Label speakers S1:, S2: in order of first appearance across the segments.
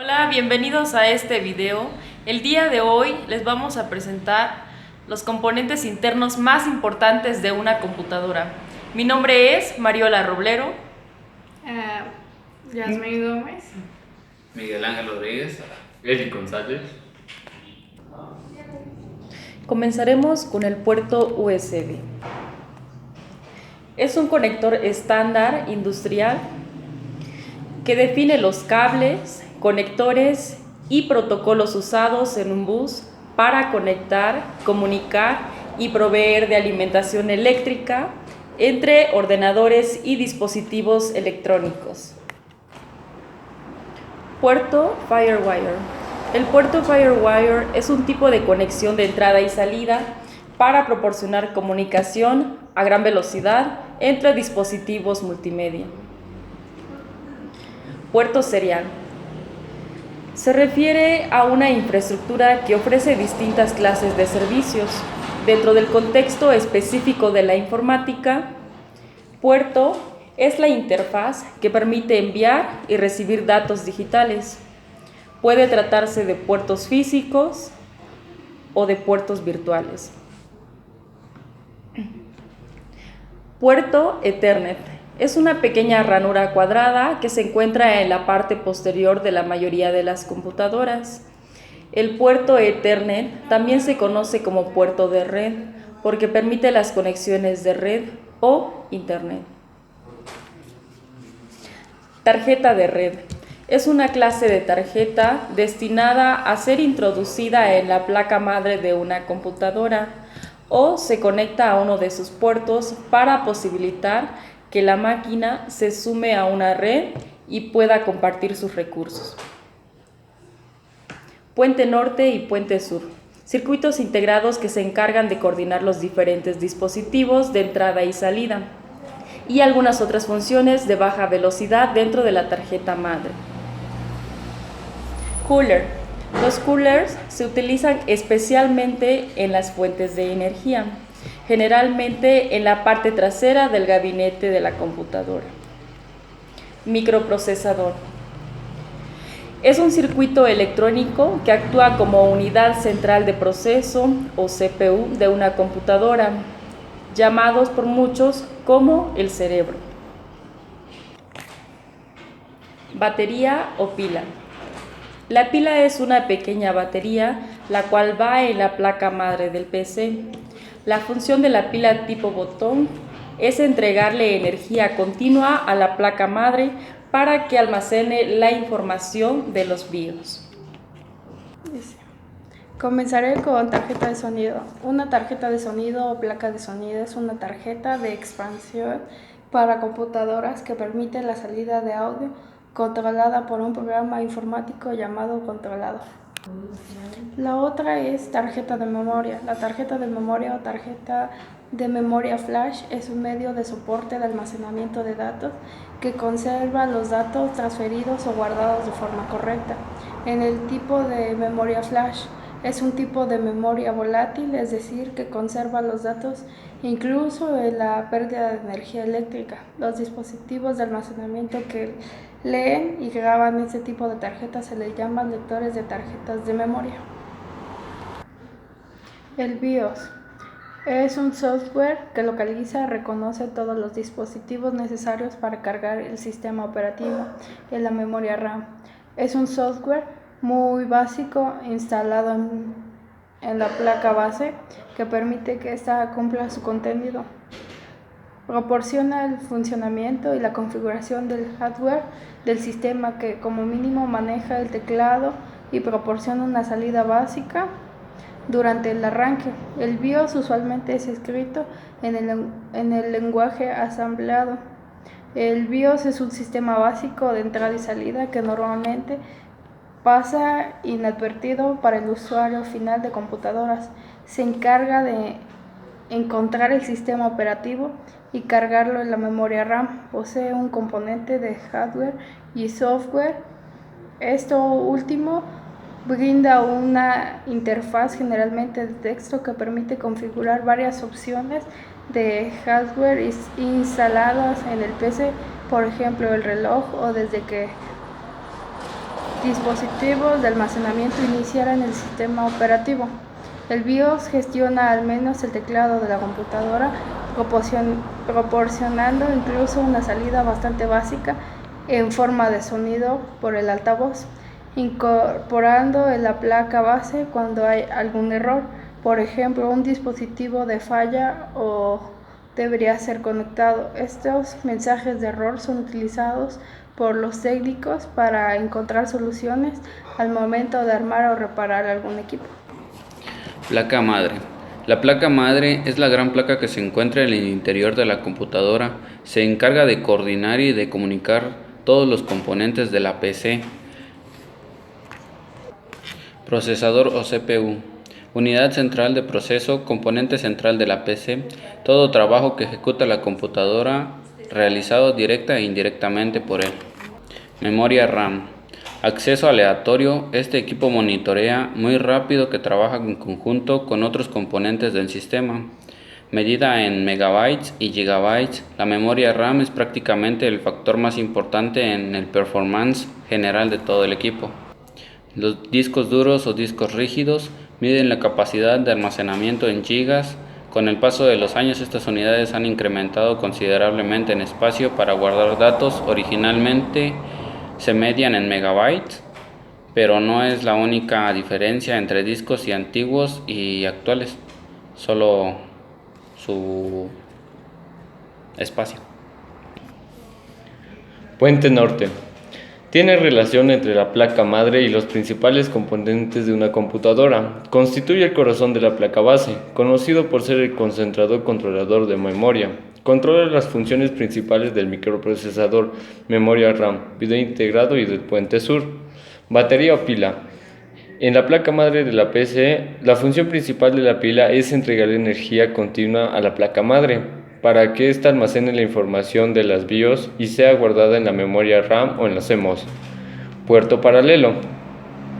S1: Hola, bienvenidos a este video. El día de hoy les vamos a presentar los componentes internos más importantes de una computadora. Mi nombre es Mariola Roblero.
S2: Yasmin Gómez.
S3: Miguel Ángel Rodríguez. Eric González.
S1: Comenzaremos con el puerto USB. Es un conector estándar industrial que define los cables, conectores y protocolos usados en un bus para conectar, comunicar y proveer de alimentación eléctrica entre ordenadores y dispositivos electrónicos. Puerto Firewire. El puerto Firewire es un tipo de conexión de entrada y salida para proporcionar comunicación a gran velocidad entre dispositivos multimedia. Puerto serial. Se refiere a una infraestructura que ofrece distintas clases de servicios. Dentro del contexto específico de la informática, puerto es la interfaz que permite enviar y recibir datos digitales. Puede tratarse de puertos físicos o de puertos virtuales. Puerto Ethernet. Es una pequeña ranura cuadrada que se encuentra en la parte posterior de la mayoría de las computadoras. El puerto Ethernet también se conoce como puerto de red porque permite las conexiones de red o Internet. Tarjeta de red. Es una clase de tarjeta destinada a ser introducida en la placa madre de una computadora o se conecta a uno de sus puertos para posibilitar que la máquina se sume a una red y pueda compartir sus recursos. Puente norte y puente sur. Circuitos integrados que se encargan de coordinar los diferentes dispositivos de entrada y salida y algunas otras funciones de baja velocidad dentro de la tarjeta madre. Cooler. Los coolers se utilizan especialmente en las fuentes de energía, generalmente en la parte trasera del gabinete de la computadora. Microprocesador. Es un circuito electrónico que actúa como unidad central de proceso o CPU de una computadora, llamados por muchos como el cerebro. Batería o pila. La pila es una pequeña batería la cual va en la placa madre del PC. La función de la pila tipo botón es entregarle energía continua a la placa madre para que almacene la información de los BIOS.
S2: Comenzaré con tarjeta de sonido. Una tarjeta de sonido o placa de sonido es una tarjeta de expansión para computadoras que permite la salida de audio controlada por un programa informático llamado controlador. La otra es tarjeta de memoria. La tarjeta de memoria o tarjeta de memoria flash es un medio de soporte de almacenamiento de datos que conserva los datos transferidos o guardados de forma correcta. En el tipo de memoria flash es un tipo de memoria volátil, es decir, que conserva los datos incluso en la pérdida de energía eléctrica. Los dispositivos de almacenamiento que leen y graban este tipo de tarjetas se les llaman lectores de tarjetas de memoria. El BIOS es un software que localiza y reconoce todos los dispositivos necesarios para cargar el sistema operativo en la memoria RAM. Es un software muy básico instalado en la placa base que permite que ésta cumpla su contenido. Proporciona el funcionamiento y la configuración del hardware del sistema que como mínimo maneja el teclado y proporciona una salida básica durante el arranque. El BIOS usualmente es escrito en el lenguaje asambleado. El BIOS es un sistema básico de entrada y salida que normalmente pasa inadvertido para el usuario final de computadoras. Se encarga de encontrar el sistema operativo y cargarlo en la memoria RAM. Posee un componente de hardware y software. Esto último brinda una interfaz generalmente de texto que permite configurar varias opciones de hardware instaladas en el PC, por ejemplo el reloj o desde que dispositivos de almacenamiento iniciar en el sistema operativo. El BIOS gestiona al menos el teclado de la computadora, proporcionando incluso una salida bastante básica en forma de sonido por el altavoz, incorporando en la placa base cuando hay algún error, por ejemplo, un dispositivo de falla o debería ser conectado. Estos mensajes de error son utilizados por los técnicos para encontrar soluciones al momento de armar o reparar algún equipo.
S4: Placa madre. La placa madre es la gran placa que se encuentra en el interior de la computadora. Se encarga de coordinar y de comunicar todos los componentes de la PC. Procesador o CPU. Unidad central de proceso, componente central de la PC. Todo trabajo que ejecuta la computadora realizado directa e indirectamente por él. Memoria RAM. Acceso aleatorio. Este equipo monitorea muy rápido que trabaja en conjunto con otros componentes del sistema. Medida en megabytes y gigabytes, la memoria RAM es prácticamente el factor más importante en el performance general de todo el equipo. Los discos duros o discos rígidos miden la capacidad de almacenamiento en gigas. Con el paso de los años, estas unidades han incrementado considerablemente en espacio para guardar datos. Originalmente se medían en megabytes, pero no es la única diferencia entre discos y antiguos y actuales, solo su espacio.
S5: Puente norte. Tiene relación entre la placa madre y los principales componentes de una computadora. Constituye el corazón de la placa base, conocido por ser el concentrador controlador de memoria. Controla las funciones principales del microprocesador, memoria RAM, video integrado y del puente sur. Batería o pila. En la placa madre de la PC, la función principal de la pila es entregar energía continua a la placa madre, para que ésta almacene la información de las BIOS y sea guardada en la memoria RAM o en los CMOS. Puerto paralelo.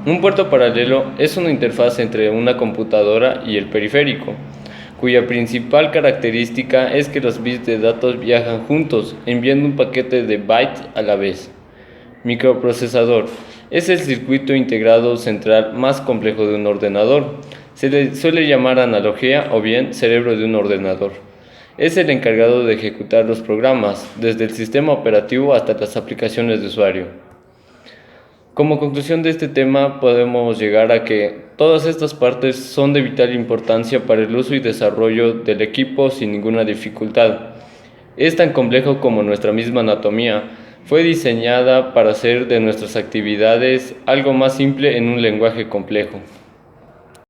S5: Un puerto paralelo es una interfaz entre una computadora y el periférico, cuya principal característica es que los bits de datos viajan juntos, enviando un paquete de bytes a la vez. Microprocesador. Es el circuito integrado central más complejo de un ordenador. Se le suele llamar analogía o bien cerebro de un ordenador. Es el encargado de ejecutar los programas, desde el sistema operativo hasta las aplicaciones de usuario. Como conclusión de este tema, podemos llegar a que todas estas partes son de vital importancia para el uso y desarrollo del equipo sin ninguna dificultad. Es tan complejo como nuestra misma anatomía. Fue diseñada para hacer de nuestras actividades algo más simple en un lenguaje complejo.